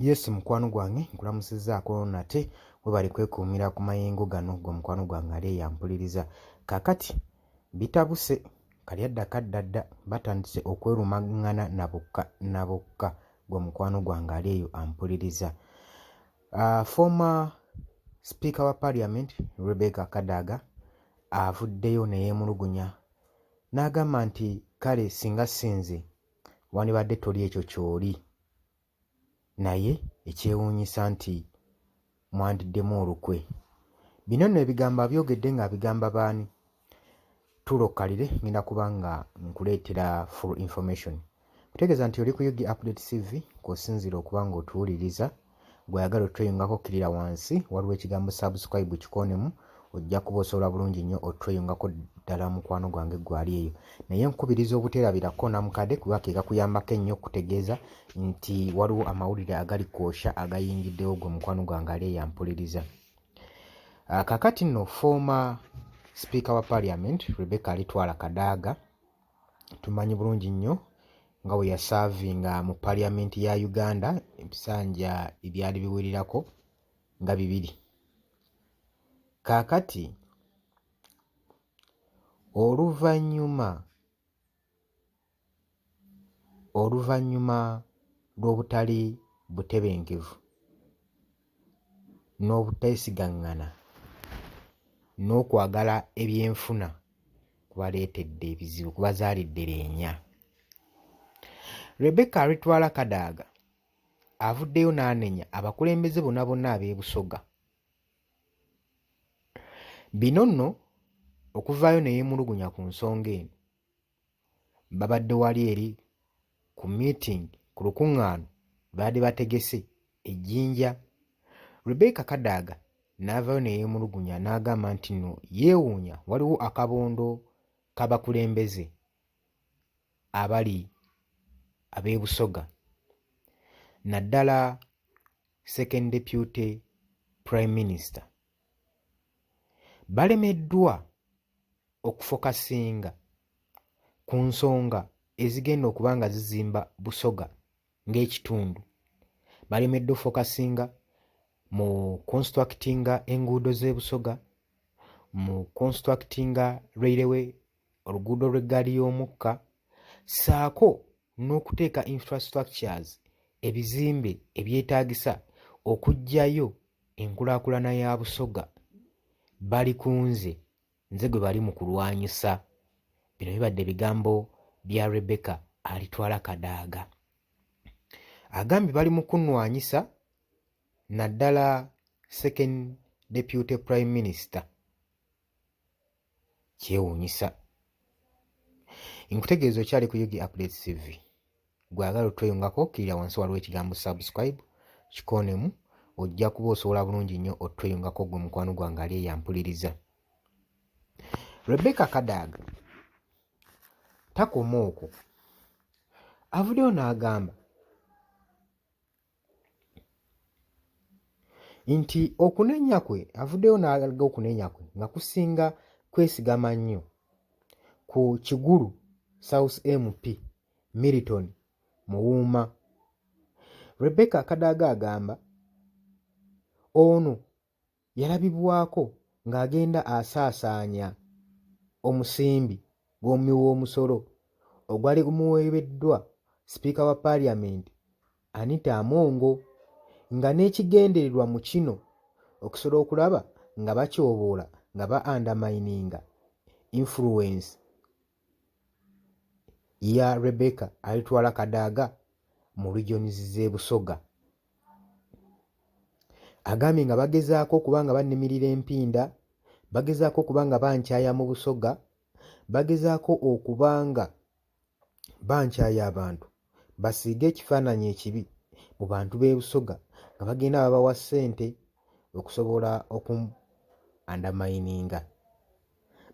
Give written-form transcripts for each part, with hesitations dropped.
Yes mukwano gwange nkulamusizaako nate webali kwekuumira ku mayengo gano gwe mukwano gwange ali yampuliriza. Kaakati bitabuse kali adda kaddadda batandise okwerumangana na bokka gwe mukwano gwange ali eyo ampuliriza. Former Speaker wa Parliament Rebecca Kadaga avuddeyo ne yeemulugunya n'agamba nti kale singa sinze wandibadde toli ekyo ky'oli, naye ekyewuunyisa nti mwandiddemu olukwe. Bino nno ebigambo abyogedde ng'abigamba baani? Tulokkalire ngenda kuba nga nkuleetera full information. Kutegeeza nti oli ku UG Update TV kw'osinzira okuba ng'otuwuliriza. Gw'ayagala otweyungako kirira wansi waliwo ekigambo subscribe kikonemu, ojja kuba osobola bulungi nnyo otweyungako ddala mukwano gwange gwali eyo. Naye nkubiriza obuteerabirako namukadde kuba ke kakuyambako ennyo okutegeeza nti waliwo amawulire agali kwosha agayingiddewo gwe mukwano gwange ali eyampuliriza. Kaakati nno former Speaker wa Parliament Rebecca Alitwala Kadaga tumanyi bulungi nnyo nga bwe yasaavinga mu Parliament ya Uganda ebisanja ebyali biwirirako nga 2. Kaakati oluvannyuma lw'obutali butebenkevu n'obuteesigaŋŋana n'okwagala ebyenfuna kubaleetedde ebizibu, kubazaalidde leenya. Rebecca Alitwala Kadaga avuddeyo n'anenya abakulembeze bonna ab'e Busoga. Bino nno okuvaayo ne yeemulugunya ku nsonga eno, babadde wali eri ku meeting ku lukuŋŋaano baadde bategese ejjinja. Rebecca Kadaga n'avaayo ne yeemulugunya n'agamba nti nno yeewuunya waliwo akabondo k'abakulembeze abali ab'e Busoga, naddala Second Deputy Prime Minister balemeddwa okufokasinga ku nsonga ezigenda okuba nga zizimba Busoga ng'ekitundu. Balemeddwa okufokasinga mu constructinga enguudo z'e Busoga, mu constructinga railway, oluguudo lw'eggaali y'omukka, ssaako n'okuteeka infrastructures, ebizimbe ebyetaagisa okuggyayo enkulaakulana ya Busoga. Bali kunze nze gwe bali mu kulwanyisa. Bino bibadde bigambo bya Rebecca Alitwala Kadaga. Agambye bali mu kunnwanyisa naddala Second Deputy Prime Minister. Kyewuunyisa. Nkutegeeza okyali ku UG Update TV. Gw'agala otweyungako kirira wansi waliwo ekigambo subscribe kikonemu, ojja kuba osobola bulungi nnyo otweyungako gwe mukwano gwange ali eyampuliriza. Rebecca Kadaga takoma okwo, avuddeyo n'agamba nti okunenya kwe, avuddeyo n'alaga okunenya kwe nga kusinga kwesigama nnyo ku Kigulu South MP Milton Muwuuma. Rebecca Kadaga agamba ono yalabibwako ng'agenda asaasaanya omusimbi gw'omusolo ogwali gumuweereddwa Speaker wa Parliament Anita Amongo, nga n'ekigendererwa mu kino okusobola okulaba nga bakyoboola nga ba-undermininga influence ya Rebecca Alitwala Kadaga mu regions z'e Busoga. Agambye nga bagezaako okuba nga bannimirira empinda, bagezaako okuba nga bankyaya mu Busoga, bagezaako okuba nga bankyaya abantu basiige ekifaananyi ekibi mu bantu b'e Busoga, nga bagenda babawa ssente okusobola undermininga.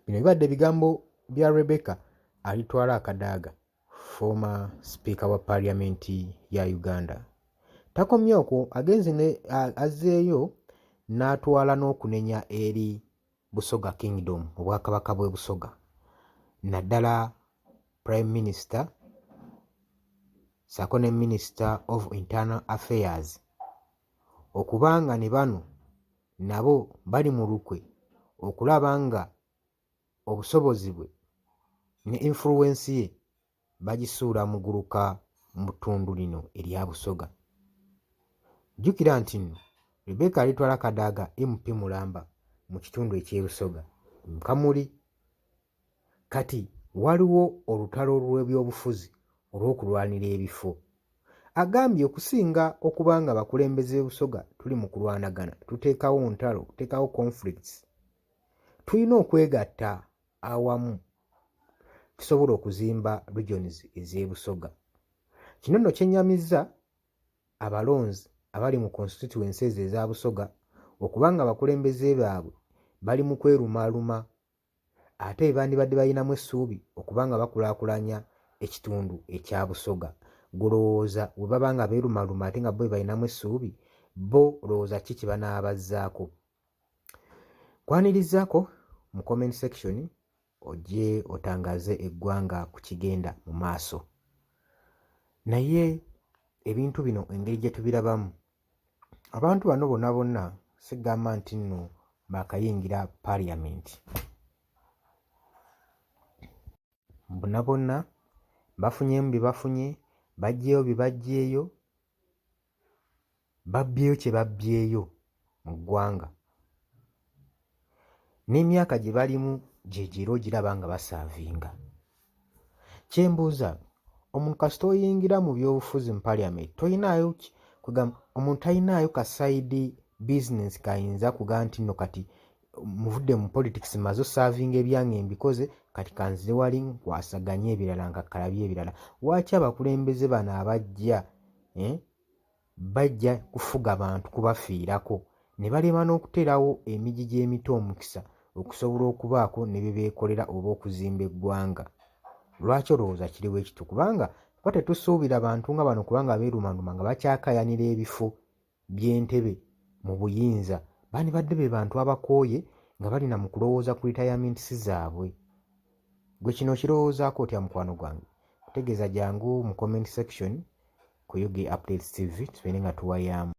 Bino bibadde bigambo bya Rebecca Alitwala Kadaga, former Speaker wa Parliament ya Uganda. Takomye okwo, azzeeyo n'atwala n'okunenya eri Busoga Kingdom, obwakabaka bw'e Busoga, naddala Prime Minister ssaako ne Minister of Internal Affairs okubanga ne bano nabo bali mu lukwe okulaba nga obusobozi bwe ne influence ye bagisuula muguluka mu ttundu lino erya Busoga. Jjukira nti nno Rebecca alitwala Kadaga MP Mulamba mu kitundu eky'e Busoga Kamuli. Kati waliwo olutalo lw'ebyobufuzi olw'okulwanira ebifo. Agambye okusinga okubanga abakulembeze Busoga tuli mu kulwanagana tuteekawo ntalo, tuteekawo conflicts, tulina okwegatta awamu tusobola okuzimba regions ez'e Busoga. Kino nno kyennyamizza abalonzi abali mu constituency ezo eza Busoga okubanga abakulembeze baabwe bali mu kwerumaaluma ate bandibadde balinamu essuubi okubanga bakulaakulanya ekitundu ekya Busoga. Golowooza bwe baba nga beerumaluma ate nga bo balinamu essuubi, bo lowooza ki kye banaabazzaako? Kwanirizaako mu comment section ojje otangaze eggwanga ku kigenda mu maaso. Naye ebintu bino engeri gye tubirabamu, abantu bano bonna bonna sigamba nti nno baakayingira parliament. Bonna bonna bafunyemu bye bafunye, baggyeyo bye baggyeyo, babbyeyo kye babbyeyo mu ggwanga. N'emyaka gye balimu gye giro ogiraba nga basaavinga. Kyembuuza, omuntu kasita oyingira mu byobufuzi mu parliament toyinaayo kugamba, omuntu talinaayo ka side business kayinza kugaa nti nno kati muvudde mu politics maze osaavinga ebyange mbikoze kati kanzire wali nkwasaganye ebirala nga kalabye ebirala. Lwaki abakulembeze bano abajja bajja kufuga bantu kubafiirako ne balema n'okuteerawo emigigi emito omukisa okusobola okubaako ne bye beekolera oba okuzimba eggwanga? Lwaki olowooza kiriwo ekito? Kubanga kuba tetusuubira bantu nga bano kubanga beerumanuma nga bakyakayanira ebifo by'entebe mu buyinza. Bandibadde be bantu abakooye nga balina mu kulowooza ku retirements zaabwe. Gwe kino okirowoozaako otya mukwano gwange? Kutegeeza jangu mu comment section ku UG Updates TV tubeere nga tuwayaamu.